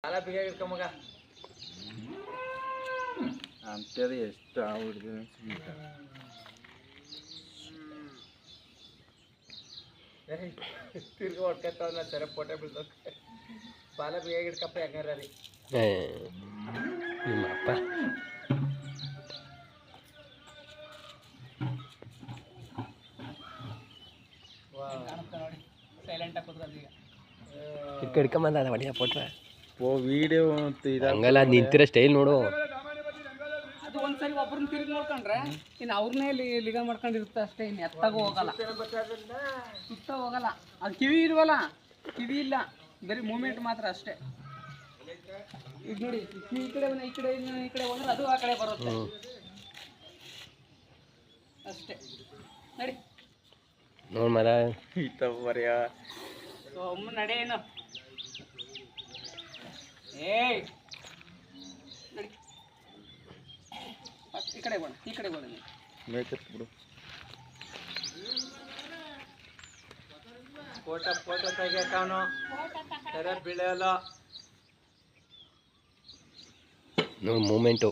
ಸಾಲ ಬೇಕಾಗಿರ್ಕ ಮಗ ಅಂತೇಳಿ ಎಷ್ಟು ಆಗ್ಬಿಡ್ತೀನಿ ತಿರ್ಗಿ ಹೊಡ್ಕತ್ತವಲ್ಲ ಸರ ಫೋಟೋ ಬಿಡ್ದ ಸಾಲ ಬೇಕಾಗಿರ್ಕಪ್ಪ ಹೆಂಗಾರ ರೀ ನಿಮ್ಮಪ್ಪ ಸೈಲೆಂಟ್ ಹಾಕೋದ್ರಲ್ಲಿ ಈಗ ಹಿಡ್ಕೊಂಬಂದ ಅದ ಹೊಡಿಯ ಫೋಟೋ ವಿಡಿಯೋ ಹಂಗಲ್ಲ ಅದು ನಿಂತಿರೋ ಸ್ಟೈಲ್ ನೋಡು. ಅದು ಒಂದ್ಸರಿ ಒಬ್ಬರನ್ನ ತಿರುಗಿ ನೋಡ್ಕೊಂಡ್ರೆ ಇನ್ನು ಅವ್ರನ್ನೇ ಲಿಗ ಮಾಡ್ಕೊಂಡಿರುತ್ತೆ ಅಷ್ಟೇ. ಇನ್ನು ಎತ್ತಾಗ ಹೋಗಲ್ಲ, ಸುತ್ತ ಹೋಗಲ್ಲ. ಅದು ಕಿವಿ ಇಲ್ವಲ್ಲ, ಕಿವಿ ಇಲ್ಲ, ಬರೀ ಮೂಮೆಂಟ್ ಮಾತ್ರ ಅಷ್ಟೇ. ಈಗ ನೋಡಿ ಈ ಕಡೆ ಈ ಕಡೆ ಈ ಕಡೆ ಹೋದ್ರೆ ಅದು ಆ ಕಡೆ ಬರುತ್ತೆ ಅಷ್ಟೇ. ನಡಿ ನೋಡ್ ಮರ ಬರೆಯ ಒಮ್ಮ ನಡೆ ಏನು ಏಯ್ ನಡಿ ಈ ಕಡೆ ಹೋಗೋಣ, ಈ ಕಡೆ ಹೋಗೋಣ. ಮೇಕಪ್ ಬಿಡು. ಫೋಟೋ ತೆಗಿಯಕ್ಕವನು ಸರಿ ಬೀಳಲ್ಲ ನೋಡು ಮೂಮೆಂಟು.